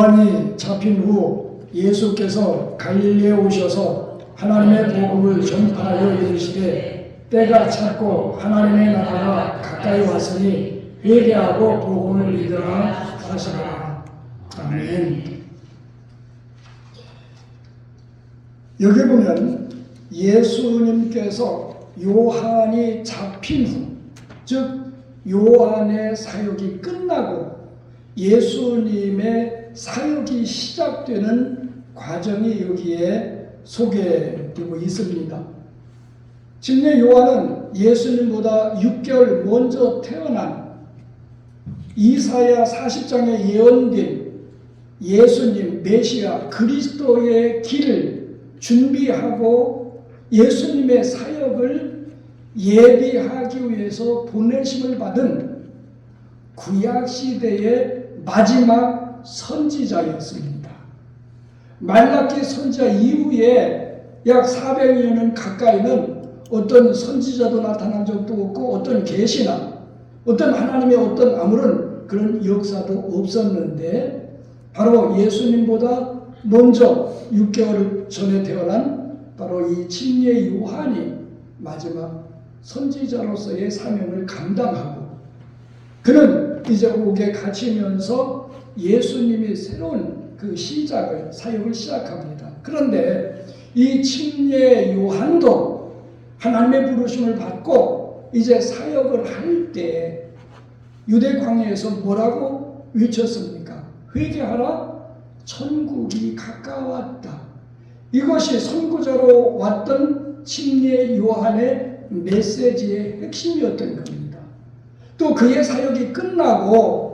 요한이 잡힌 후 예수께서 갈릴리에 오셔서 하나님의 복음을 전파하여 이르시되 때가 찼고 하나님의 나라가 가까이 왔으니 회개하고 복음을 믿으라 하시더라. 아멘. 여기 보면 예수님께서 요한이 잡힌 후, 즉 요한의 사역이 끝나고 예수님의 사역이 시작되는 과정이 여기에 소개되고 있습니다. 침례 요한은 예수님보다 6개월 먼저 태어난 이사야 40장에 예언된 예수님 메시아 그리스도의 길을 준비하고 예수님의 사역을 예비하기 위해서 보내심을 받은 구약시대의 마지막 선지자였습니다. 말라기 선지자 이후에 약 400년은 가까이는 어떤 선지자도 나타난 적도 없고 어떤 계시나 어떤 하나님의 어떤 아무런 그런 역사도 없었는데 바로 예수님보다 먼저 6개월 전에 태어난 바로 이 침례 요한이 마지막 선지자로서의 사명을 감당하고 그는 이제 옥에 갇히면서 예수님이 새로운 그 시작을 사역을 시작합니다. 그런데 이 침례 요한도 하나님의 부르심을 받고 이제 사역을 할 때 유대 광야에서 뭐라고 외쳤습니까? 회개하라, 천국이 가까웠다. 이것이 선구자로 왔던 침례 요한의 메시지의 핵심이었던 겁니다. 또 그의 사역이 끝나고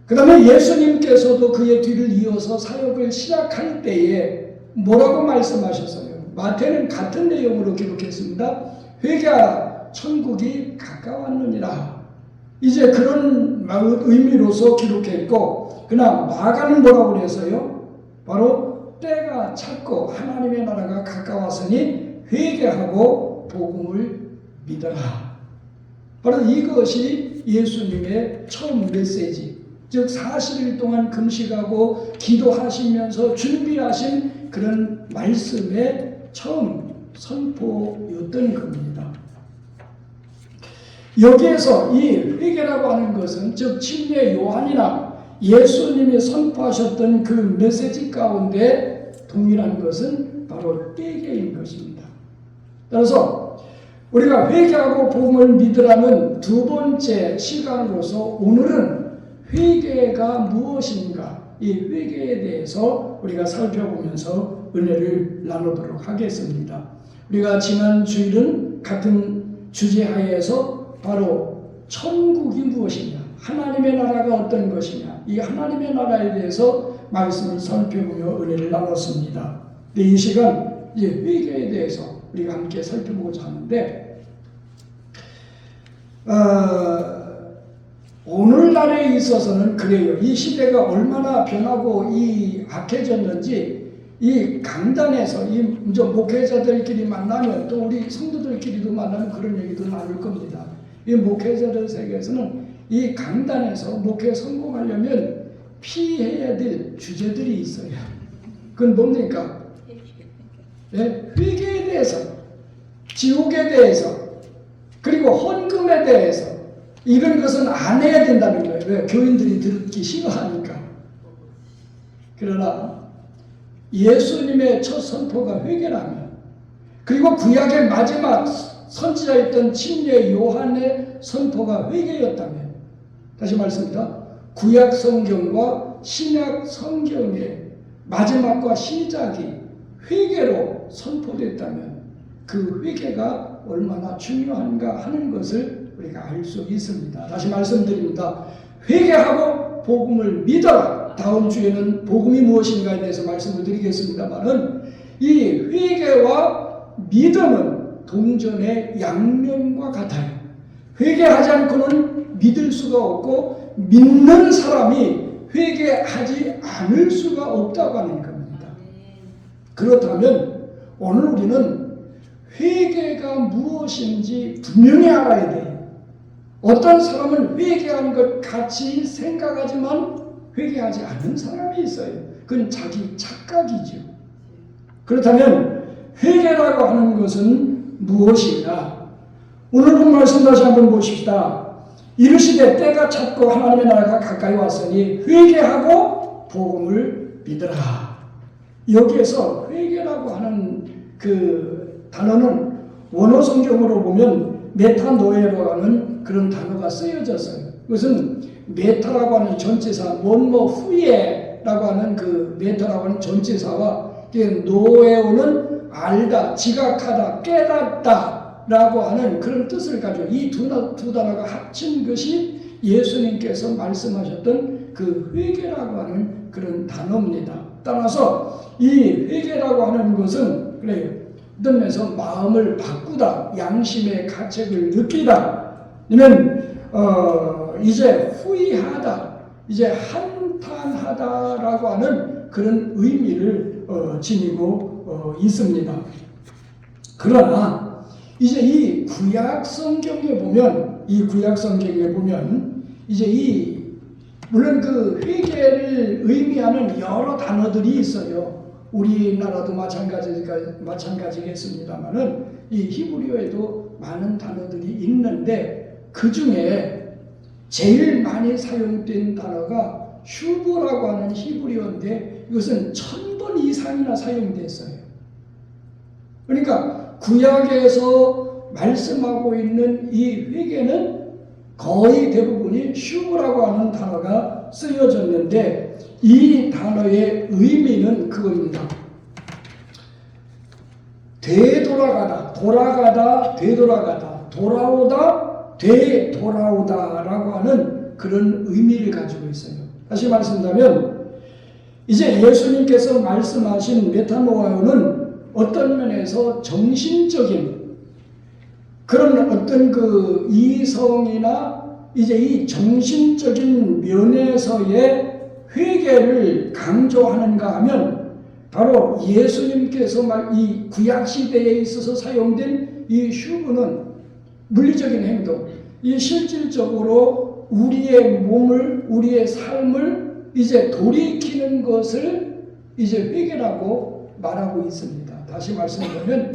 그 다음에 예수님께서도 그의 뒤를 이어서 사역을 시작할 때에 뭐라고 말씀하셨어요? 마태는 같은 내용으로 기록했습니다. 회개하라, 천국이 가까웠느니라. 이제 그런 의미로서 기록했고 그러나 마가는 뭐라고 그랬어요? 바로 때가 찼고 하나님의 나라가 가까웠으니 회개하고 복음을 믿어라. 바로 이것이 예수님의 처음 메시지, 즉 40일 동안 금식하고 기도하시면서 준비하신 그런 말씀의 처음 선포였던 겁니다. 여기에서 이 회개라고 하는 것은 즉 침례 요한이나 예수님이 선포하셨던 그 메시지 가운데 동일한 것은 바로 회개인 것입니다. 따라서 우리가 회개하고 복음을 믿으라는 두 번째 시간으로서 오늘은 회개가 무엇인가 이 회개에 대해서 우리가 살펴보면서 은혜를 나누도록 하겠습니다. 우리가 지난 주일은 같은 주제하에서 바로 천국이 무엇이냐, 하나님의 나라가 어떤 것이냐, 이 하나님의 나라에 대해서 말씀을 살펴보며 은혜를 나눴습니다. 근데 이 시간 이제 회개에 대해서 우리가 함께 살펴보고자 하는데 오늘날에 있어서는 그래요. 이 시대가 얼마나 변하고 이 악해졌는지 이 강단에서 이 목회자들끼리 만나면 또 우리 성도들끼리도 만나면 그런 얘기도 나눌 겁니다. 이 목회자들 세계에서는 이 강단에서 목회 성공하려면 피해야 될 주제들이 있어요. 그건 뭡니까? 네? 회개에 대해서, 지옥에 대해서, 그리고 헌금에 대해서 이런 것은 안 해야 된다는 거예요. 왜? 교인들이 듣기 싫어하니까. 그러나 예수님의 첫 선포가 회개라면 그리고 구약의 마지막 선지자였던 침례 요한의 선포가 회개였다면 다시 말씀드립니다. 구약 성경과 신약 성경의 마지막과 시작이 회개로 선포됐다면 그 회개가 얼마나 중요한가 하는 것을 우리가 알 수 있습니다. 다시 말씀드립니다. 회개하고 복음을 믿어라. 다음 주에는 복음이 무엇인가에 대해서 말씀을 드리겠습니다만은 이 회개와 믿음은 동전의 양면과 같아요. 회개하지 않고는 믿을 수가 없고 믿는 사람이 회개하지 않을 수가 없다고 하는 겁니다. 그렇다면 오늘 우리는 회개가 무엇인지 분명히 알아야 돼요. 어떤 사람은 회개하는 것 같이 생각하지만 회개하지 않는 사람이 있어요. 그건 자기 착각이죠. 그렇다면 회개라고 하는 것은 무엇이냐? 오늘 본 말씀 다시 한번 보십시다. 이르시되 때가 찼고 하나님의 나라가 가까이 왔으니 회개하고 복음을 믿으라. 여기에서 회개라고 하는 그 단어는 원어 성경으로 보면 메타노에로 하는 그런 단어가 쓰여졌어요. 그것은 메타라고 하는 전치사, 뭐뭐 후에라고 하는 그 메타라고 하는 전치사와 노에오는 알다, 지각하다, 깨닫다 라고 하는 그런 뜻을 가지고 이 두 단어가 합친 것이 예수님께서 말씀하셨던 그 회개라고 하는 그런 단어입니다. 따라서 이 회개라고 하는 것은 그래요. 어떤 면에서 마음을 바꾸다, 양심의 가책을 느끼다, 아니면 이제 후회하다, 이제 한탄하다라고 하는 그런 의미를 지니고 있습니다. 그러나 이제 이 구약 성경에 보면 이제 물론 그 회개를 의미하는 여러 단어들이 있어요. 우리나라도 마찬가지겠습니다만은 이 히브리어에도 많은 단어들이 있는데 그 중에 제일 많이 사용된 단어가 슈브라고 하는 히브리어인데 이것은 1000번 이상이나 사용됐어요. 그러니까 구약에서 말씀하고 있는 이 회개는 거의 대부분이 슈브라고 하는 단어가 쓰여졌는데 이 단어의 의미는 그겁니다. 되돌아가다, 돌아가다, 되돌아가다, 돌아오다, 되돌아오다라고 하는 그런 의미를 가지고 있어요. 다시 말씀드리면 이제 예수님께서 말씀하신 메타노아요는 어떤 면에서 정신적인 그런 어떤 그 이성이나 이제 이 정신적인 면에서의 회개를 강조하는가 하면 바로 예수님께서 이 구약 시대에 있어서 사용된 이 슈브는 물리적인 행동, 이 실질적으로 우리의 몸을, 우리의 삶을 이제 돌이키는 것을 이제 회개라고 말하고 있습니다. 다시 말씀드리면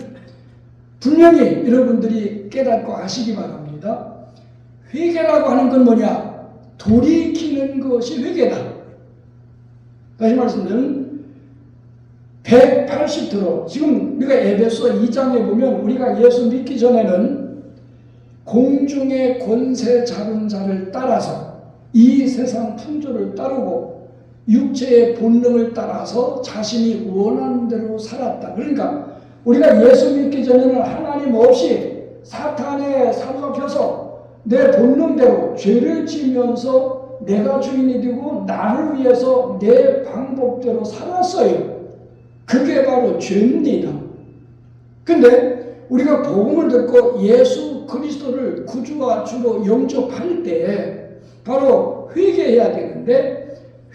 분명히 여러분들이 깨닫고 아시기 바랍니다. 회개라고 하는 건 뭐냐? 돌이키는 것이 회개다. 다시 말씀드리면 180도로 지금 우리가 에베소 2장에 보면 우리가 예수 믿기 전에는 공중의 권세 잡은 자를 따라서 이 세상 풍조를 따르고 육체의 본능을 따라서 자신이 원하는 대로 살았다. 그러니까 우리가 예수 믿기 전에는 하나님 없이 사탄에 사로잡혀서 내 본능대로 죄를 지으면서 내가 주인이 되고 나를 위해서 내 방법대로 살았어요. 그게 바로 죄입니다. 근데 우리가 복음을 듣고 예수 그리스도를 구주와 주로 영접할 때 바로 회개해야 되는데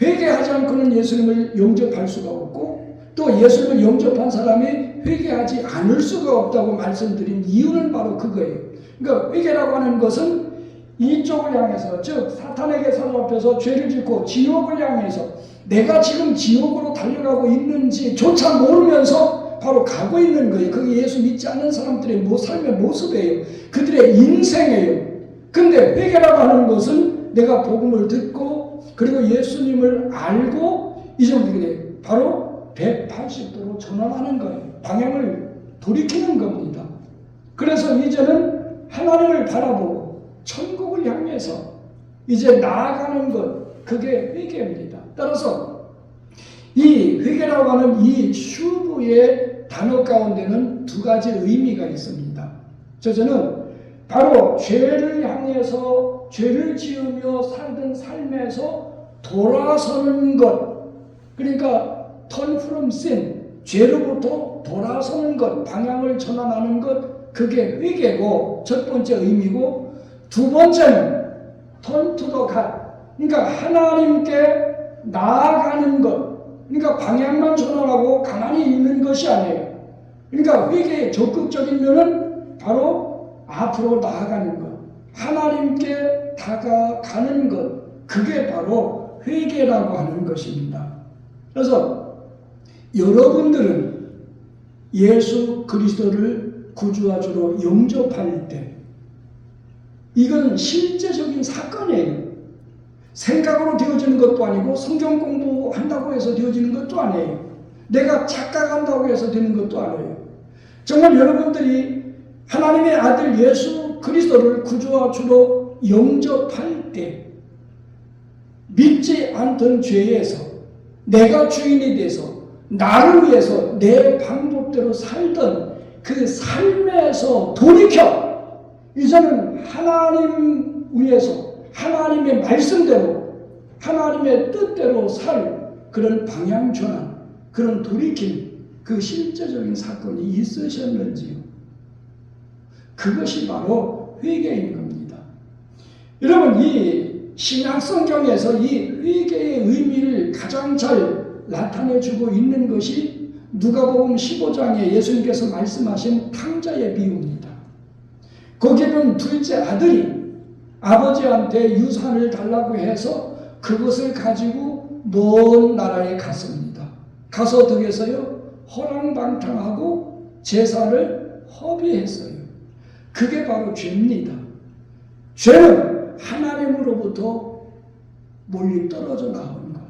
회개하지 않고는 예수님을 영접할 수가 없고 또 예수님을 영접한 사람이 회개하지 않을 수가 없다고 말씀드린 이유는 바로 그거예요. 그러니까 회개라고 하는 것은 이쪽을 향해서 즉 사탄에게 사로잡혀서 죄를 짓고 지옥을 향해서 내가 지금 지옥으로 달려가고 있는지조차 모르면서 바로 가고 있는 거예요. 그게 예수 믿지 않는 사람들의 삶의 모습이에요. 그들의 인생이에요. 근데 회개라고 하는 것은 내가 복음을 듣고 그리고 예수님을 알고 이제 어떻게 돼요? 바로 180도로 전환하는 거예요. 방향을 돌이키는 겁니다. 그래서 이제는 하나님을 바라보고 천국을 향해서 이제 나아가는 것, 그게 회개입니다. 따라서 이 회개라고 하는 이 슈브의 단어 가운데는 두 가지 의미가 있습니다. 저는 바로 죄를 향해서 죄를 지으며 살던 삶에서 돌아서는 것, 그러니까 turn from sin, 죄로부터 돌아서는 것, 방향을 전환하는 것, 그게 회개고 첫 번째 의미고, 두 번째는 turn to the God, 그러니까 하나님께 나아가는 것, 그러니까 방향만 전환하고 가만히 있는 것이 아니에요. 그러니까 회개의 적극적인 면은 바로 앞으로 나아가는 것, 하나님께 다가가는 것, 그게 바로 회개라고 하는 것입니다. 그래서 여러분들은 예수 그리스도를 구주와 주로 영접할 때 이건 실제적인 사건이에요. 생각으로 되어지는 것도 아니고 성경 공부한다고 해서 되어지는 것도 아니에요. 내가 착각한다고 해서 되는 것도 아니에요. 정말 여러분들이 하나님의 아들 예수 그리스도를 구주와 주로 영접할 때 믿지 않던 죄에서 내가 주인이 돼서 나를 위해서 내 방법대로 살던 그 삶에서 돌이켜 이제는 하나님 위해서 하나님의 말씀대로 하나님의 뜻대로 살 그런 방향 전환 그런 돌이킴 그 실제적인 사건이 있으셨는지요? 그것이 바로 회개인 겁니다. 여러분 이 신약성경에서 이 회개의 의미를 가장 잘 나타내주고 있는 것이 누가복음 15장에 예수님께서 말씀하신 탕자의 비유입니다. 거기는 둘째 아들이 아버지한테 유산을 달라고 해서 그것을 가지고 먼 나라에 갔습니다. 가서 덕에서요 허랑방탕하고 제사를 허비했어요. 그게 바로 죄입니다. 죄는 하나님으로부터 멀리 떨어져 나온 것.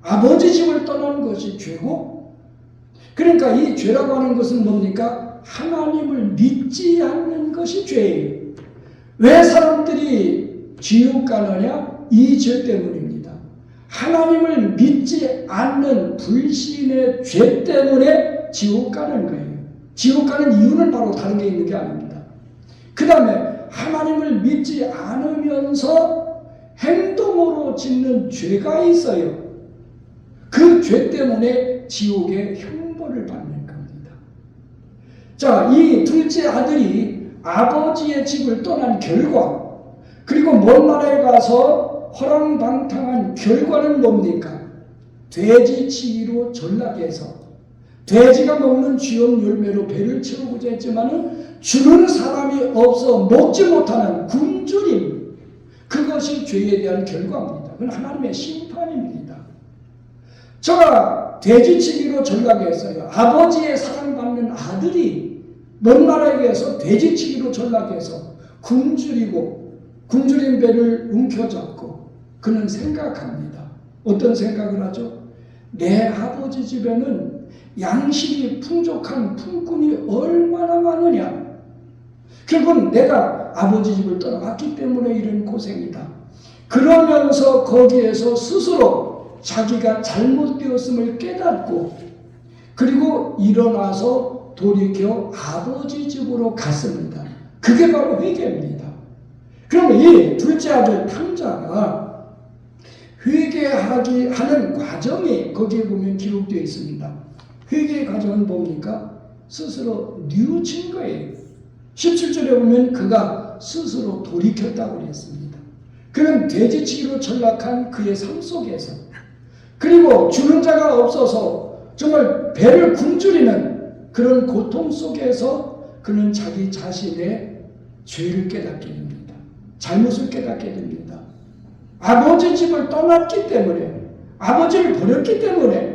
아버지 집을 떠난 것이 죄고, 그러니까 이 죄라고 하는 것은 뭡니까? 하나님을 믿지 않는 것이 죄예요. 왜 사람들이 지옥 가느냐? 이 죄 때문입니다. 하나님을 믿지 않는 불신의 죄 때문에 지옥 가는 거예요. 지옥 가는 이유는 바로 다른 게 있는 게 아닙니다. 그 다음에 하나님을 믿지 않으면서 행동으로 짓는 죄가 있어요. 그 죄 때문에 지옥의 형벌을 받는 겁니다. 자, 이 둘째 아들이 아버지의 집을 떠난 결과, 그리고 먼 나라에 가서 허랑방탕한 결과는 뭡니까? 돼지치기로 전락해서 돼지가 먹는 쥐염 열매로 배를 채우고자 했지만은 주는 사람이 없어 먹지 못하는 굶주림, 그것이 죄에 대한 결과입니다. 그건 하나님의 심판입니다. 저가 돼지치기로 전락했어요. 아버지의 사랑받는 아들이 먼 나라에 가서 돼지치기로 전락해서 굶주린 배를 움켜잡고 그는 생각합니다. 어떤 생각을 하죠? 내 아버지 집에는 양식이 풍족한 품꾼이 얼마나 많으냐. 결국은 내가 아버지 집을 떠나왔기 때문에 이런 고생이다. 그러면서 거기에서 스스로 자기가 잘못되었음을 깨닫고 그리고 일어나서 돌이켜 아버지 집으로 갔습니다. 그게 바로 회개입니다. 그러면 이 둘째 아들 탕자가 회개하기 하는 과정이 거기에 보면 기록되어 있습니다. 회개의 과정은 뭡니까? 스스로 뉘우친 거예요. 17절에 보면 그가 스스로 돌이켰다고 그랬습니다. 그는 돼지치기로 전락한 그의 삶 속에서, 그리고 주는 자가 없어서 정말 배를 굶주리는 그런 고통 속에서 그는 자기 자신의 죄를 깨닫게 됩니다. 잘못을 깨닫게 됩니다. 아버지 집을 떠났기 때문에, 아버지를 버렸기 때문에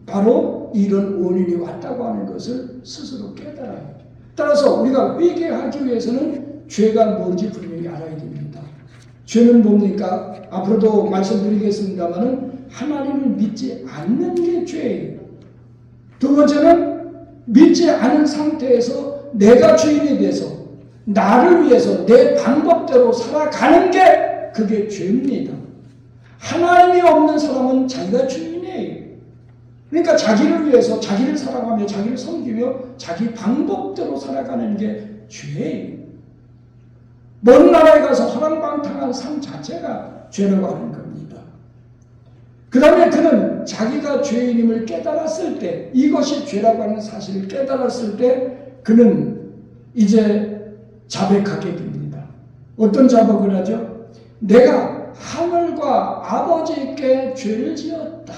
바로 이런 원인이 왔다고 하는 것을 스스로 깨달아요. 따라서 우리가 회개하기 위해서는 죄가 뭔지 분명히 알아야 됩니다. 죄는 뭡니까? 앞으로도 말씀드리겠습니다마는 하나님을 믿지 않는 게 죄예요. 두 번째는 믿지 않은 상태에서 내가 주인이 돼서 나를 위해서 내 방법대로 살아가는 게 그게 죄입니다. 하나님이 없는 사람은 자기가 주인이에요. 그러니까 자기를 위해서 자기를 사랑하며 자기를 섬기며 자기 방법대로 살아가는 게 죄예요. 먼 나라에 가서 허랑방탕한 삶 자체가 죄라고 하는 겁니다. 그 다음에 그는 자기가 죄인임을 깨달았을 때, 이것이 죄라고 하는 사실을 깨달았을 때 그는 이제 자백하게 됩니다. 어떤 자백을 하죠? 내가 하늘과 아버지께 죄를 지었다.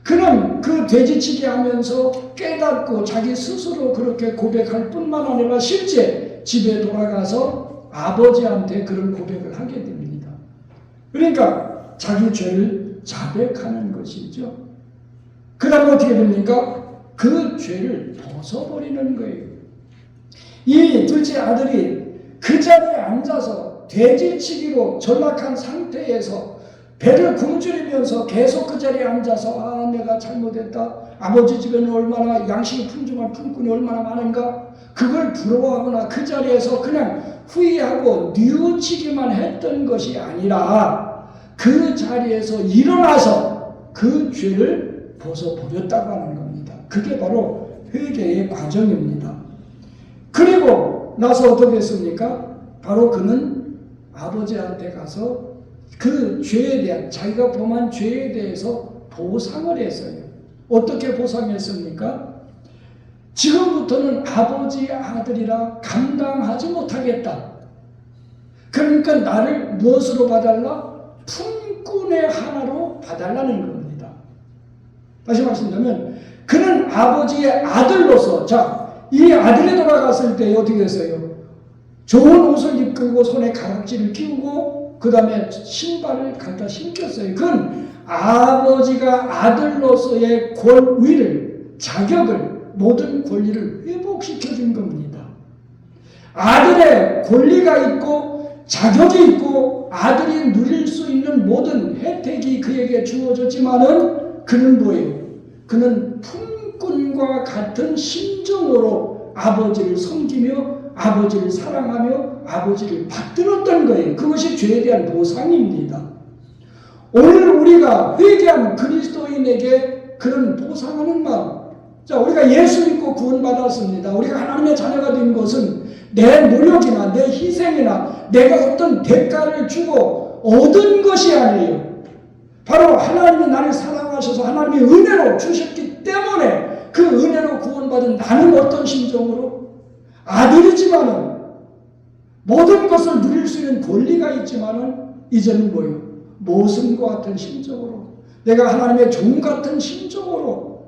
그는 그 돼지치기 하면서 깨닫고 자기 스스로 그렇게 고백할 뿐만 아니라 실제 집에 돌아가서 아버지한테 그런 고백을 하게 됩니다. 그러니까 자기 죄를 자백하는 것이죠. 그 다음에 어떻게 됩니까? 그 죄를 벗어버리는 거예요. 이 둘째 아들이 그 자리에 앉아서 돼지치기로 전락한 상태에서 배를 굶주리면서 계속 그 자리에 앉아서 내가 잘못했다. 아버지 집에는 얼마나 양식이 풍족한 품꾼이 얼마나 많은가. 그걸 부러워하거나 그 자리에서 그냥 후회하고 뉘우치기만 했던 것이 아니라 그 자리에서 일어나서 그 죄를 벗어버렸다고 하는 겁니다. 그게 바로 회개의 과정입니다. 그리고 나서 어떻게 했습니까? 바로 그는 아버지한테 가서 그 죄에 대한, 자기가 범한 죄에 대해서 보상을 했어요. 어떻게 보상했습니까? 지금부터는 아버지의 아들이라 감당하지 못하겠다. 그러니까 나를 무엇으로 봐달라? 품꾼의 하나로 봐달라는 겁니다. 다시 말씀드리면 그는 아버지의 아들로서, 이 아들이 돌아갔을 때 어떻게 했어요? 좋은 옷을 입고 손에 가락지를 끼우고 그 다음에 신발을 갖다 신겼어요. 그건 아버지가 아들로서의 권위를, 자격을, 모든 권리를 회복시켜 준 겁니다. 아들의 권리가 있고 자격이 있고 아들이 누릴 수 있는 모든 혜택이 그에게 주어졌지만은 그는 뭐예요? 그는 품꾼과 같은 심정으로 아버지를 섬기며 아버지를 사랑하며 아버지를 받들었던 거예요. 그것이 죄에 대한 보상입니다. 오늘 우리가 회개한 그리스도인에게 그런 보상하는 마음. 우리가 예수 믿고 구원받았습니다. 우리가 하나님의 자녀가 된 것은 내 노력이나 내 희생이나 내가 어떤 대가를 주고 얻은 것이 아니에요. 바로 하나님이 나를 사랑하셔서 하나님이 은혜로 주셨기 때문에 그 은혜로 구원받은 나는 어떤 심정으로? 아들이지만은 모든 것을 누릴 수 있는 권리가 있지만은 이제는 뭐예요? 모순과 같은 심정으로, 내가 하나님의 종 같은 심정으로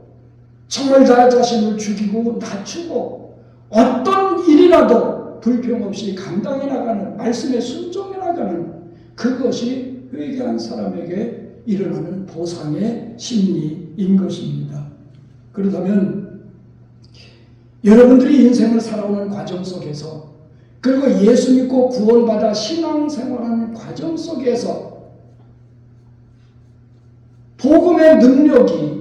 정말 나 자신을 죽이고 낮추고 어떤 일이라도 불평 없이 감당해 나가는, 말씀에 순종해 나가는, 그것이 회개한 사람에게 일어나는 보상의 심리인 것입니다. 그렇다면 여러분들이 인생을 살아오는 과정 속에서, 그리고 예수 믿고 구원받아 신앙생활하는 과정 속에서 복음의 능력이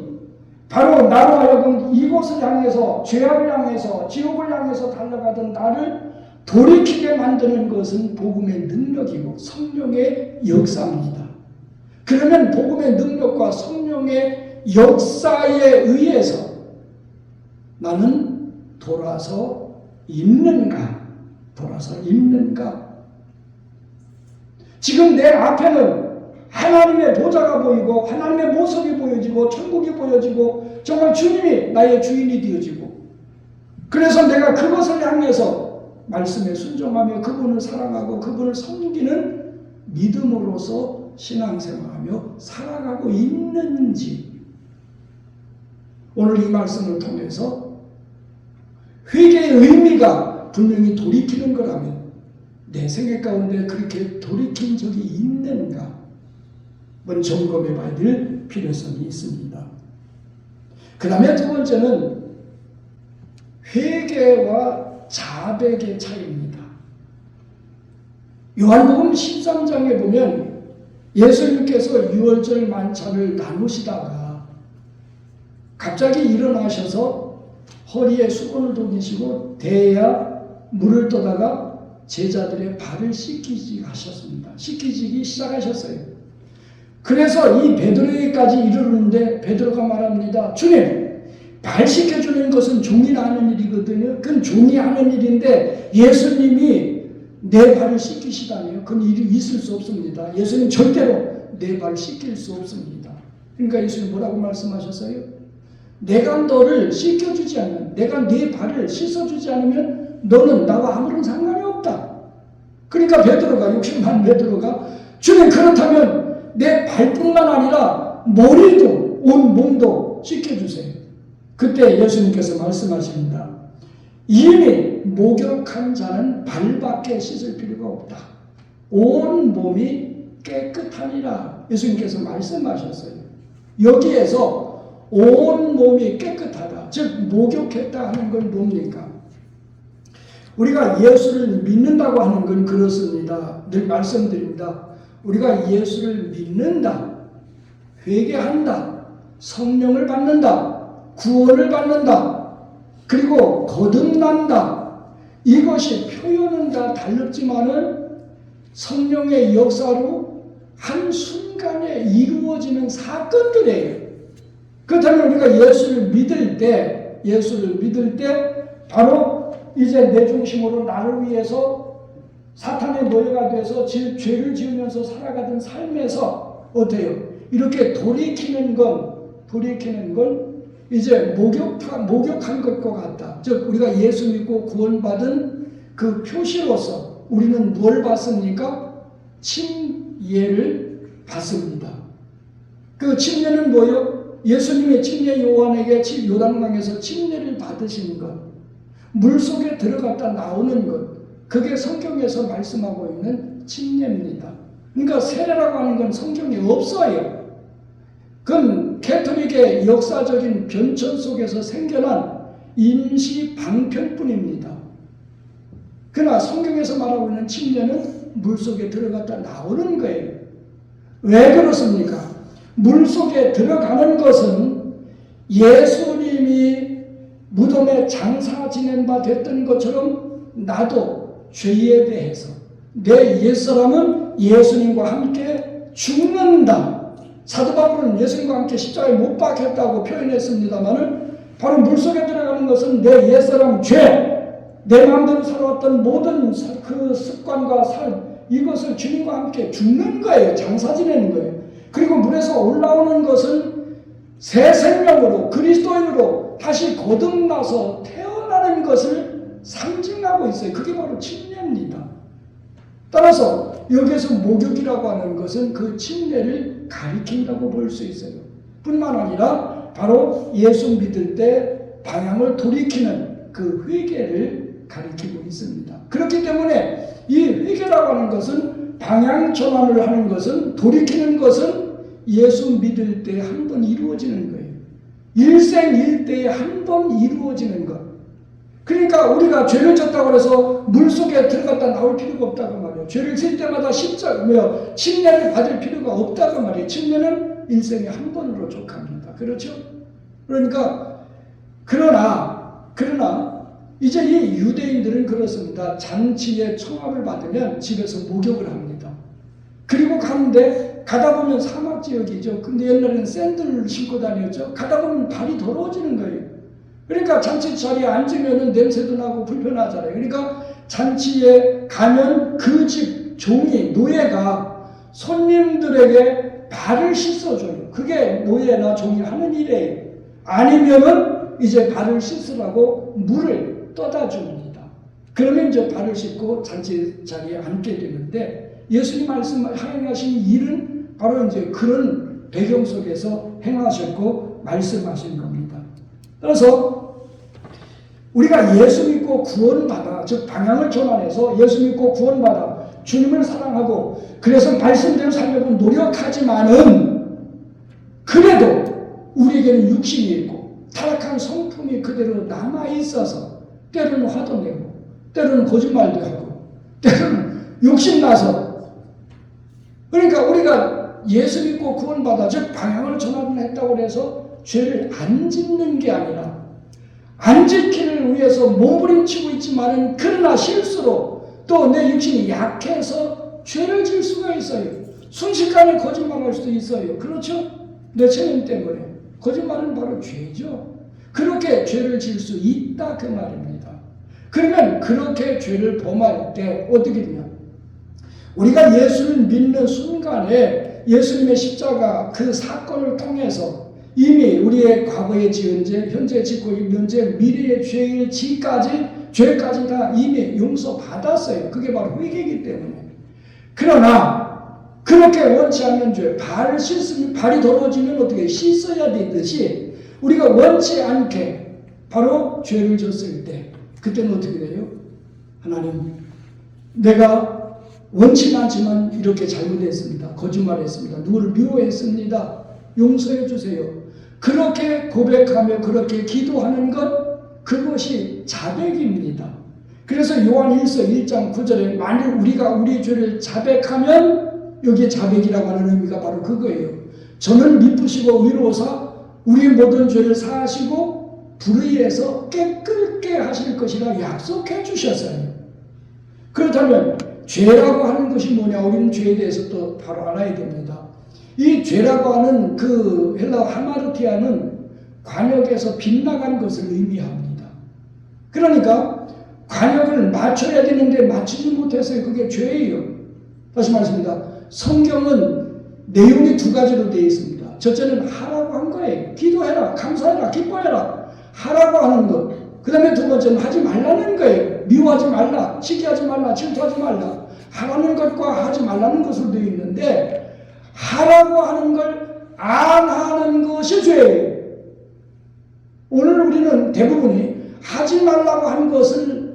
바로 나로 하여금 이곳을 향해서, 죄악을 향해서, 지옥을 향해서 달려가던 나를 돌이키게 만드는 것은 복음의 능력이고 성령의 역사입니다. 그러면 복음의 능력과 성령의 역사에 의해서 나는 돌아서 있는가? 지금 내 앞에는 하나님의 보좌가 보이고 하나님의 모습이 보여지고 천국이 보여지고 정말 주님이 나의 주인이 되어지고, 그래서 내가 그것을 향해서 말씀에 순종하며 그분을 사랑하고 그분을 섬기는 믿음으로서 신앙생활하며 살아가고 있는지, 오늘 이 말씀을 통해서 회개의 의미가 분명히 돌이키는 거라면 내 생애 가운데 그렇게 돌이킨 적이 있는가 한번 점검해 봐야 될 필요성이 있습니다. 그 다음에 두 번째는 회개와 자백의 차이입니다. 요한복음 13장에 보면 예수님께서 유월절 만찬을 나누시다가 갑자기 일어나셔서 허리에 수건을 돌리시고 대야 물을 떠다가 제자들의 발을 씻기기 시작하셨어요. 그래서 이 베드로에게까지 이르는데 베드로가 말합니다. 주님, 발 씻겨주는 것은 종이 하는 일이거든요. 그건 종이 하는 일인데 예수님이 내 발을 씻기시다니요. 그건 일이 있을 수 없습니다. 예수님 절대로 내 발 씻길 수 없습니다. 그러니까 예수님 뭐라고 말씀하셨어요? 내가 너를 씻겨주지 않으면, 내가 네 발을 씻어주지 않으면 너는 나와 아무런 상관이 없다. 그러니까 베드로가, 욕심만 베드로가, 주님 그렇다면 내 발뿐만 아니라 머리도, 온 몸도 씻겨주세요. 그때 예수님께서 말씀하십니다. 이미 목욕한 자는 발밖에 씻을 필요가 없다. 온 몸이 깨끗하니라 예수님께서 말씀하셨어요. 여기에서 온 몸이 깨끗하다, 즉 목욕했다 하는 건 뭡니까? 우리가 예수를 믿는다고 하는 건 그렇습니다. 늘 말씀드립니다. 우리가 예수를 믿는다, 회개한다, 성령을 받는다, 구원을 받는다, 그리고 거듭난다, 이것이 표현은 다 다르지만은 성령의 역사로 한순간에 이루어지는 사건들이에요. 그렇다면 우리가 예수를 믿을 때 바로 이제 내 중심으로 나를 위해서 사탄의 노예가 돼서 죄를 지으면서 살아가던 삶에서 어때요? 이렇게 돌이키는 건 이제 목욕한 것과 같다. 즉 우리가 예수 믿고 구원받은 그 표시로서 우리는 뭘 받습니까? 침례를 받습니다. 그 침례는 뭐요? 예수님의 침례 요한에게 요단강에서 침례를 받으신 것, 물속에 들어갔다 나오는 것, 그게 성경에서 말씀하고 있는 침례입니다. 그러니까 세례라고 하는 건 성경에 없어요. 그건 캐톨릭의 역사적인 변천 속에서 생겨난 임시 방편뿐입니다. 그러나 성경에서 말하고 있는 침례는 물속에 들어갔다 나오는 거예요. 왜 그렇습니까? 물속에 들어가는 것은 예수님이 무덤에 장사 지낸 바 됐던 것처럼 나도 죄에 대해서 내 옛사람은 예수님과 함께 죽는다. 사도 바울은 예수님과 함께 십자가에 못 박혔다고 표현했습니다마는 바로 물속에 들어가는 것은 내 옛사람 내 마음대로 살아왔던 모든 그 습관과 삶, 이것을 주님과 함께 죽는 거예요. 장사 지내는 거예요. 그리고 물에서 올라오는 것은 새 생명으로 그리스도인으로 다시 거듭나서 태어나는 것을 상징하고 있어요. 그게 바로 침례입니다. 따라서 여기에서 목욕이라고 하는 것은 그 침례를 가리킨다고 볼 수 있어요. 뿐만 아니라 바로 예수 믿을 때 방향을 돌이키는 그 회개를 가리키고 있습니다. 그렇기 때문에 이 회개라고 하는 것은 방향 전환을 하는 것은 돌이키는 것은 예수 믿을 때 한 번 이루어지는 거예요. 일생일대에 한 번 이루어지는 것. 그러니까 우리가 죄를 졌다고 해서 물속에 들어갔다 나올 필요가 없다고 말이에요. 죄를 질 때마다 침례를 받을 필요가 없다고 말이에요. 침례는 일생에 한 번으로 족합니다. 그렇죠? 그러니까 그러나 이제 이 유대인들은 그렇습니다. 잔치에 청함을 받으면 집에서 목욕을 합니다. 그리고 가다 보면 사막 지역이죠. 근데 옛날에는 샌들을 신고 다녔죠. 가다 보면 발이 더러워지는 거예요. 그러니까 잔치 자리에 앉으면 냄새도 나고 불편하잖아요. 그러니까 잔치에 가면 그 집 종이, 노예가 손님들에게 발을 씻어줘요. 그게 노예나 종이 하는 일이에요. 아니면은 이제 발을 씻으라고 물을 떠다 줍니다. 그러면 이제 발을 씻고 잔치 자리에 앉게 되는데 예수님 행하신 일은 바로 이제 그런 배경 속에서 행하셨고 말씀하신 겁니다. 따라서 우리가 예수 믿고 구원받아, 즉 방향을 전환해서 예수 믿고 구원받아 주님을 사랑하고 그래서 말씀대로 살려고 노력하지만은 그래도 우리에게는 육신이 있고 타락한 성품이 그대로 남아있어서 때로는 화도 내고 때로는 거짓말도 하고 때로는 욕심나서, 그러니까 우리가 예수 믿고 구원받아 즉 방향을 전환했다고 해서 죄를 안 짓는 게 아니라 안 지키를 위해서 몸부림치고 있지만은 그러나 실수로 또 내 육신이 약해서 죄를 질 수가 있어요. 순식간에 거짓말할 수도 있어요. 그렇죠? 내 체면 때문에. 거짓말은 바로 죄죠. 그렇게 죄를 질 수 있다 그 말입니다. 그러면 그렇게 죄를 범할 때 어떻게 되냐? 우리가 예수를 믿는 순간에 예수님의 십자가 그 사건을 통해서 이미 우리의 과거에 지은 죄, 현재 짓고 있는 죄, 미래의 죄까지 다 이미 용서받았어요. 그게 바로 회개이기 때문에. 그러나 그렇게 원치 않는 죄, 발이 더러워지면 어떻게 씻어야 되듯이 우리가 원치 않게 바로 죄를 졌을 때 그때는 어떻게 돼요? 하나님, 내가 원치는 않지만 이렇게 잘못했습니다. 거짓말했습니다. 누구를 미워했습니다. 용서해 주세요. 그렇게 고백하며 그렇게 기도하는 것, 그것이 자백입니다. 그래서 요한 1서 1장 9절에 만일 우리가 우리 죄를 자백하면, 여기에 자백이라고 하는 의미가 바로 그거예요. 저는 미쁘시고 의로우사 우리 모든 죄를 사하시고 불의에서 깨끗게 하실 것이라 약속해 주셨어요. 그렇다면 죄라고 하는 것이 뭐냐? 우리는 죄에 대해서 또 바로 알아야 됩니다. 이 죄라고 하는 그 헬라어 하마르티아는 관역에서 빗나간 것을 의미합니다. 그러니까 관역을 맞춰야 되는데 맞추지 못해서 그게 죄예요. 다시 말씀입니다. 성경은 내용이 두 가지로 되어 있습니다. 첫째는 하라고 한 거예요. 기도해라, 감사해라, 기뻐해라. 하라고 하는 것. 그 다음에 두 번째는 하지 말라는 거예요. 미워하지 말라, 시기하지 말라, 질투하지 말라. 하라는 것과 하지 말라는 것으로 되어 있는데, 하라고 하는 걸 안 하는 것이 죄예요. 오늘 우리는 대부분이 하지 말라고 한 것을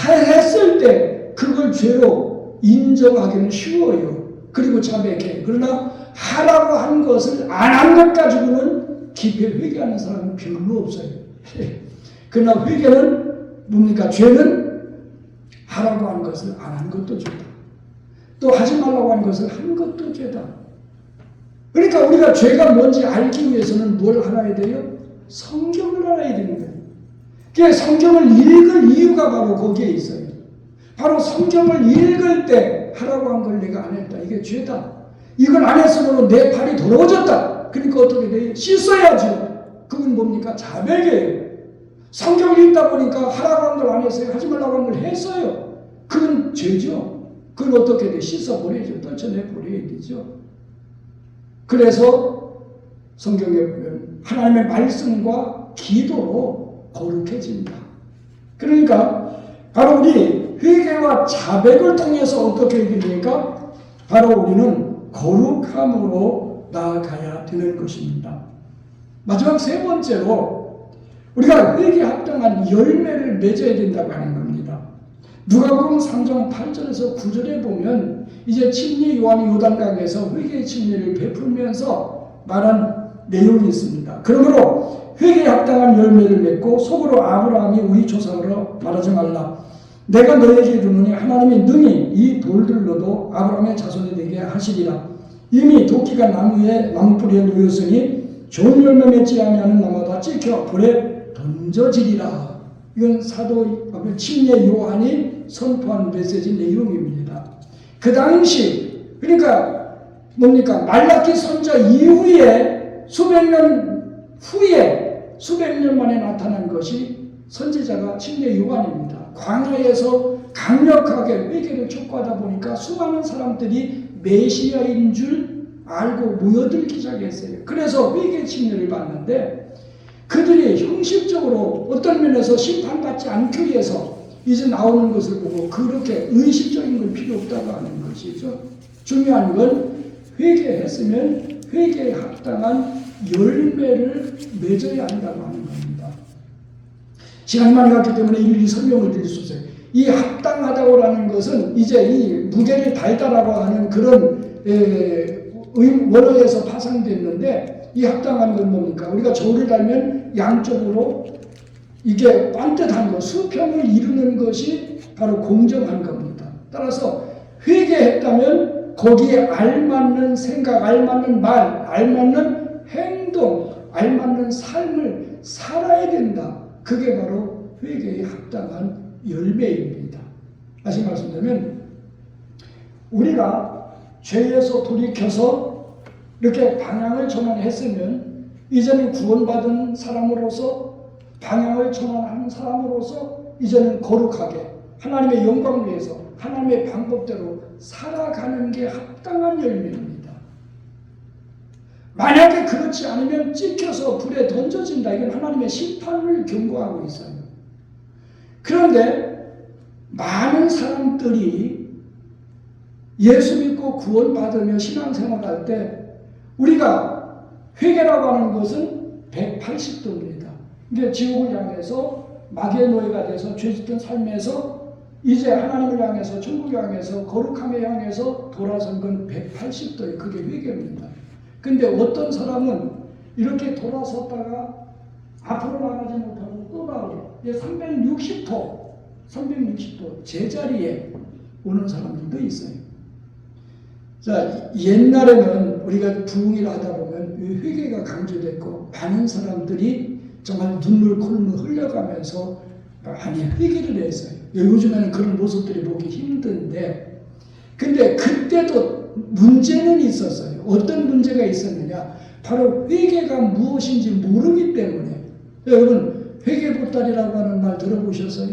했을 때 그걸 죄로 인정하기는 쉬워요. 그리고 자백해요. 그러나 하라고 한 것을 안 한 것 가지고는 깊이 회개하는 사람은 별로 없어요. 그러나 회개는 뭡니까? 죄는 하라고 한 것을 안 한 것도 죄다. 또 하지 말라고 한 것을 한 것도 죄다. 그러니까 우리가 죄가 뭔지 알기 위해서는 뭘 알아야 돼요? 성경을 알아야 되는 거예요. 그래서 성경을 읽을 이유가 바로 거기에 있어요. 바로 성경을 읽을 때 하라고 한 걸 내가 안 했다. 이게 죄다. 이걸 안 했으므로 내 팔이 더러워졌다. 그러니까 어떻게 돼요? 씻어야죠. 그건 뭡니까? 자백이에요. 성경을 읽다 보니까 하라고 한 걸 안 했어요. 하지 말라고 한 걸 했어요. 그건 죄죠. 그건 어떻게 돼? 씻어버려야죠. 떨쳐내버려야 되죠. 그래서 성경에 보면 하나님의 말씀과 기도로 거룩해집니다. 그러니까 바로 우리 회개와 자백을 통해서 어떻게 됩니까? 바로 우리는 거룩함으로 나아가야 되는 것입니다. 마지막 세 번째로 우리가 회개에 합당한 열매를 맺어야 된다고 하는 겁니다. 누가복음 3장 8절에서 9절에 보면 이제 침례 요한이 요단강에서 회개의 침례를 베풀면서 말한 내용이 있습니다. 그러므로 회개에 합당한 열매를 맺고 속으로 아브라함이 우리 조상으로 말하지 말라. 내가 너에게 이르노니 하나님이 능히 이 돌들로도 아브라함의 자손이 되게 하시리라. 이미 도끼가 나무뿌리에 놓였으니 좋은 열매 맺지 아니하는 나무가 찍혀 불에 던져지리라. 이건 사도 침례 요한이 선포한 메시지 내용입니다. 그 당시 그러니까 뭡니까? 말라기 선자 이후에 수백 년 만에 나타난 것이 선지자가 침례 요한입니다. 광야에서 강력하게 회개를 촉구하다 보니까 수많은 사람들이 메시아인 줄 알고 모여들기 시작했어요. 그래서 회개 침례를 받는데 그들이 형식적으로 어떤 면에서 심판받지 않기 위해서 이제 나오는 것을 보고 그렇게 의식적인 건 필요 없다고 하는 것이죠. 중요한 건 회개했으면 회개에 합당한 열매를 맺어야 한다고 하는 겁니다. 시간이 많이 갔기 때문에 일일이 설명을 드릴 수 없어요. 이 합당하다고 하는 것은 이제 이 무게를 달다라고 하는 그런 원어에서 파생됐는데 이 합당한 건 뭡니까? 우리가 저울을 달면 양쪽으로 이게 반듯한 것, 수평을 이루는 것이 바로 공정한 겁니다. 따라서 회개했다면 거기에 알맞는 생각, 알맞는 말, 알맞는 행동, 알맞는 삶을 살아야 된다. 그게 바로 회개에 합당한 열매입니다. 다시 말씀드리면 우리가 죄에서 돌이켜서 이렇게 방향을 전환했으면 이제는 구원받은 사람으로서 방향을 전환하는 사람으로서 이제는 거룩하게 하나님의 영광을 위해서 하나님의 방법대로 살아가는 게 합당한 열매입니다. 만약에 그렇지 않으면 찍혀서 불에 던져진다. 이건 하나님의 심판을 경고하고 있어요. 그런데 많은 사람들이 예수 믿고 구원받으며 신앙생활할 때 우리가 회개라고 하는 것은 180도입니다. 이게 지옥을 향해서 마귀의 노예가 돼서 죄짓던 삶에서 이제 하나님을 향해서 천국을 향해서 거룩함을 향해서 돌아선 건 180도예요. 그게 회개입니다. 근데 어떤 사람은 이렇게 돌아섰다가 앞으로 나가지 못하고 또 나오죠. 360도 제자리에 오는 사람들도 있어요. 자, 옛날에는 우리가 부흥회를 하다 보면 회개가 강조됐고 많은 사람들이 정말 눈물 콧물 흘려가면서 많이 회개를 했어요. 요즘에는 그런 모습들이 보기 힘든데, 근데 그때도 문제는 있었어요. 어떤 문제가 있었느냐? 바로 회개가 무엇인지 모르기 때문에. 여러분, 회개보따리라고 하는 말 들어보셨어요?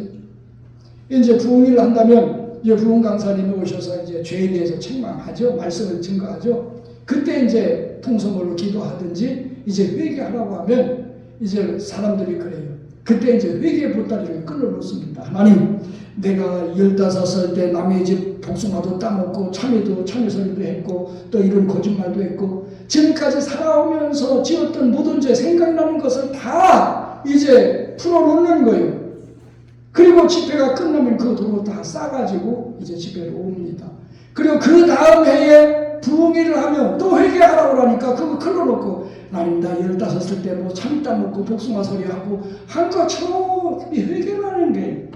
이제 부흥회를 한다면 이제 부흥 강사님이 오셔서 이제 죄에 대해서 책망하죠. 말씀을 증거하죠. 그때 이제 통성으로 기도하든지 이제 회개하라고 하면 이제 사람들이 그래요. 그때 이제 회개 보따리를 끌어놓습니다. 하나님, 내가 15살 때 남의 집 복숭아도 따먹고 참외설도 했고 또 이런 거짓말도 했고 지금까지 살아오면서 지었던 모든 죄 생각나는 것을 다 이제 풀어놓는 거예요. 그리고 집회가 끝나면 그 도로 다 싸가지고 이제 집회로 옵니다. 그리고 그 다음 해에 부흥회를 하면 또 회개하라고 하니까 그거 끌어놓고 나님 나 15살 때 뭐 참외 따먹고 복숭아 소리하고 한 것처럼 회개하는 게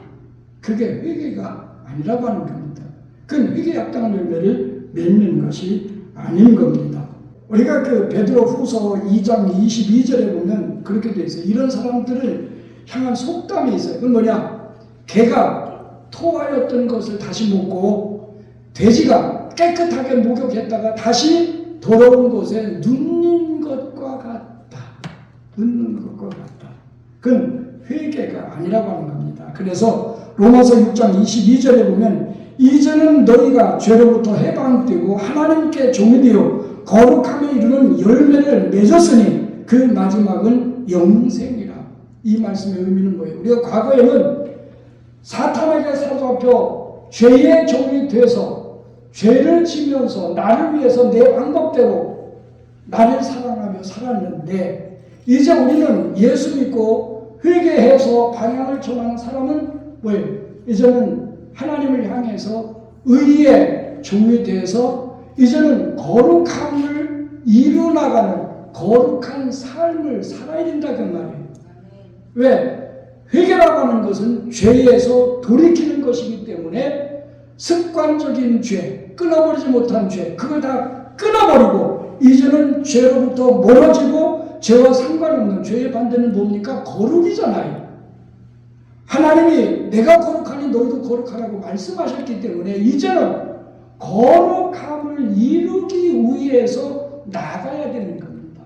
그게 회개가 아니라고 하는 겁니다. 그건 회개에 합당한 열매를 맺는 것이 아닌 겁니다. 우리가 그 베드로후서 2장 22절에 보면 그렇게 돼 있어요. 이런 사람들을 향한 속담이 있어요. 그건 뭐냐? 개가 토하였던 것을 다시 먹고 돼지가 깨끗하게 목욕했다가 다시 더러운 곳에 눕는 것과 같다. 눕는 것과 같다. 그건 회개가 아니라고 하는 겁니다. 그래서 로마서 6장 22절에 보면 이제는 너희가 죄로부터 해방되고 하나님께 종이 되어 거룩함에 이르는 열매를 맺었으니 그 마지막은 영생이라. 이 말씀의 의미는 뭐예요? 우리가 과거에는 사탄에게 사로잡혀 죄의 종이 돼서 죄를 지면서 나를 위해서 내 방법대로 나를 사랑하며 살았는데 이제 우리는 예수 믿고 회개해서 방향을 정한 사람은 뭐예요? 이제는 하나님을 향해서 의의 종이 돼서 이제는 거룩함을 이루나가는 거룩한 삶을 살아야 된다 그 말이에요. 왜? 회개라고 하는 것은 죄에서 돌이키는 것이기 때문에 습관적인 죄, 끊어버리지 못한 죄, 그걸 다 끊어버리고 이제는 죄로부터 멀어지고 죄와 상관없는 죄의 반대는 뭡니까? 거룩이잖아요. 하나님이 내가 거룩하니 너희도 거룩하라고 말씀하셨기 때문에 이제는 거룩함을 이루기 위해서 나가야 되는 겁니다.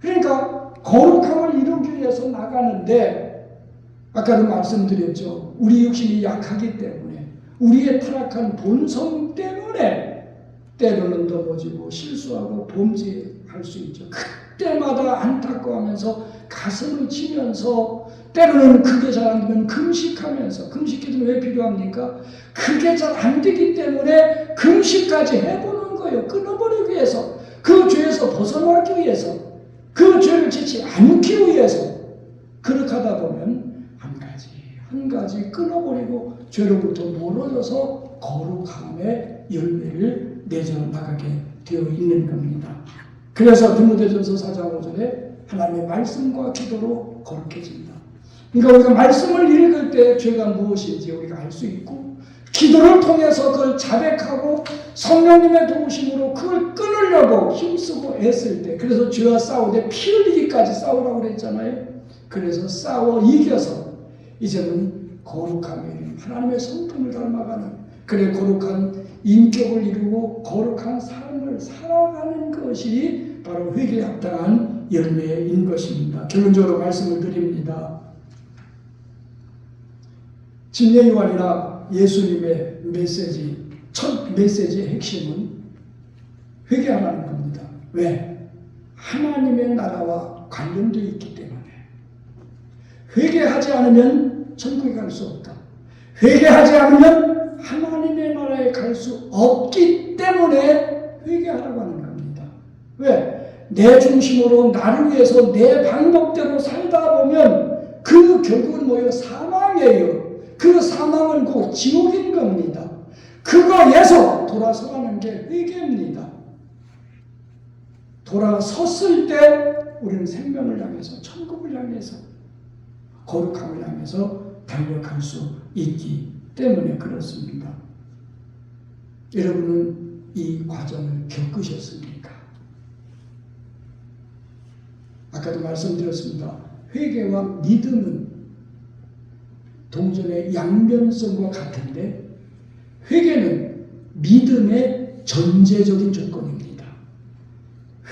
그러니까 거룩함을 이루기 위해서 나가는데 아까도 말씀드렸죠. 우리 육신이 약하기 때문에 우리의 타락한 본성 때문에 때로는 넘어지고 실수하고 범죄할 수 있죠. 그때마다 안타까워하면서 가슴을 치면서 때로는 그게 잘 안 되면 금식하면서 금식기도는 왜 필요합니까? 그게 잘 안 되기 때문에 금식까지 해보는 거예요. 끊어버리기 위해서 그 죄에서 벗어나기 위해서 그 죄를 짓지 않기 위해서 그렇게 하다 보면 한 가지 끊어버리고 죄로부터 멀어져서 거룩함의 열매를 맺어 나가게 되어 있는 겁니다. 그래서 디모데전서 4장 5절에 하나님의 말씀과 기도로 거룩해진다. 그러니까 우리가 말씀을 읽을 때 죄가 무엇인지 우리가 알 수 있고 기도를 통해서 그걸 자백하고 성령님의 도우심으로 그걸 끊으려고 힘쓰고 애쓸 때 그래서 죄와 싸우되 피 흘리기까지 싸우라고 그랬잖아요. 그래서 싸워 이겨서 이제는 거룩함에 하나님의 성품을 닮아가는 그래 거룩한 인격을 이루고 거룩한 삶을 살아가는 것이 바로 회개에 합당한 열매인 것입니다. 결론적으로 말씀을 드립니다. 진례 요한이나 예수님의 메시지, 첫 메시지의 핵심은 회개하라는 겁니다. 왜? 하나님의 나라와 관련되어 있기 때문에. 회개하지 않으면 천국에 갈 수 없다. 회개하지 않으면 하나님의 나라에 갈 수 없기 때문에 회개하라고 하는 겁니다. 왜? 내 중심으로 나를 위해서 내 방법대로 살다 보면 그 결국은 뭐예요? 사망이에요. 그 사망은 곧 지옥인 겁니다. 그거에서 돌아서라는 게 회개입니다. 돌아섰을 때 우리는 생명을 향해서, 천국을 향해서, 거룩함을 향해서 달려갈 수 있기 때문에 그렇습니다. 여러분은 이 과정을 겪으셨습니까? 아까도 말씀드렸습니다. 회개와 믿음은 동전의 양면성과 같은데 회개는 믿음의 전제적인 조건입니다.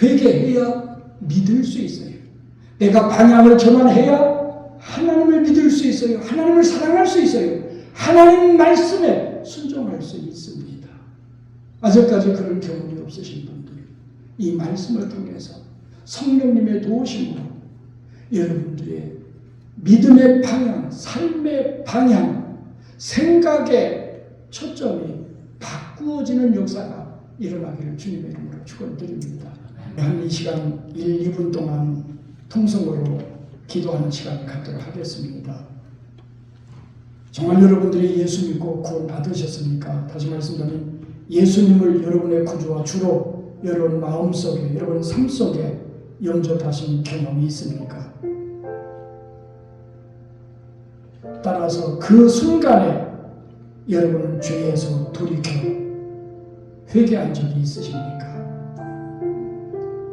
회개해야 믿을 수 있어요. 내가 방향을 전환해야 하나님을 믿을 수 있어요. 하나님을 사랑할 수 있어요. 하나님 말씀에 순종할 수 있습니다. 아직까지 그런 경험이 없으신 분들, 이 말씀을 통해서 성령님의 도우심으로 여러분들의 믿음의 방향, 삶의 방향, 생각의 초점이 바꾸어지는 역사가 일어나기를 주님의 이름으로 축원드립니다. 한 이 시간 1, 2분 동안 통성으로 기도하는 시간을 갖도록 하겠습니다. 정말 여러분들이 예수 믿고 구원 받으셨습니까? 다시 말씀드리면 예수님을 여러분의 구주와 주로 여러분 마음속에, 여러분 삶 속에 영접하신 경험이 있습니까? 따라서 그 순간에 여러분은 죄에서 돌이켜 회개한 적이 있으십니까?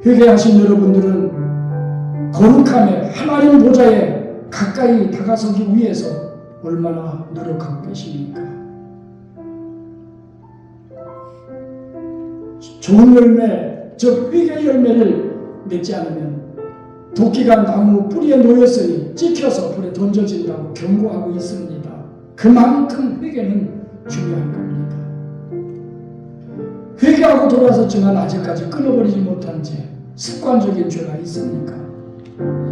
회개하신 여러분들은 거룩함에 하나님 보좌에 가까이 다가서기 위해서 얼마나 노력하고 계십니까? 좋은 열매, 즉 회개 열매를 맺지 않으면 도끼가 나무 뿌리에 놓였으니 찍혀서 불에 던져진다고 경고하고 있습니다. 그만큼 회개는 중요한 겁니다. 회개하고 돌아섰지만 아직까지 끊어버리지 못한 죄, 습관적인 죄가 있습니까?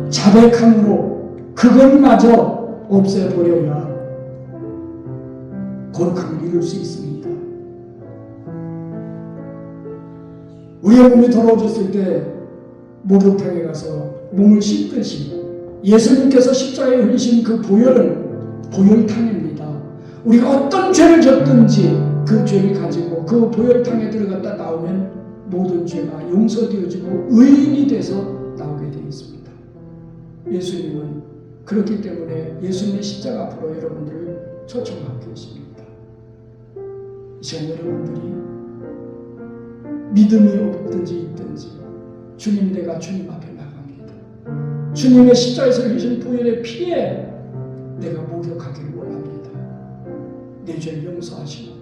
자백함으로 그것마저 없애버려야 거룩함을 이룰 수 있습니다. 우리의 몸이 더러워졌을 때 목욕탕에 가서 몸을 씻듯이 예수님께서 십자가에 흘리신 그 보혈은 보혈탕입니다. 우리가 어떤 죄를 졌든지 그 죄를 가지고 그 보혈탕에 들어갔다 나오면 모든 죄가 용서되어지고 의인이 돼서 나오게 되어 있습니다. 예수님은 그렇기 때문에 예수님의 십자가 앞으로 여러분들을 초청하고 계십니다. 이 시간 여러분들이 믿음이 없든지 있든지 주님, 내가 주님 앞에 나갑니다. 주님의 십자가에서 흘리신 보혈의 피에 내가 목욕하기를 원합니다. 내 죄를 용서하시고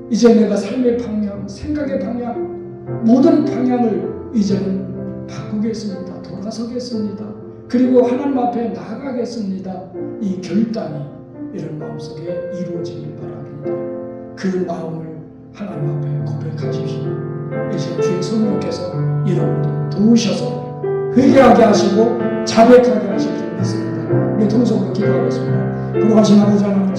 이제 내가 삶의 방향, 생각의 방향, 모든 방향을 이제는 바꾸겠습니다. 돌아서겠습니다. 그리고 하나님 앞에 나아가겠습니다. 이 결단이 이런 마음속에 이루어지길 바랍니다. 그 마음을 하나님 앞에 고백하십시오. 이제 주의 성령께서 여러분들 도우셔서 회개하게 하시고 자백하게 하실 줄 믿습니다. 우리 통성으로 기도하겠습니다. 거룩하신 아버지 하나님,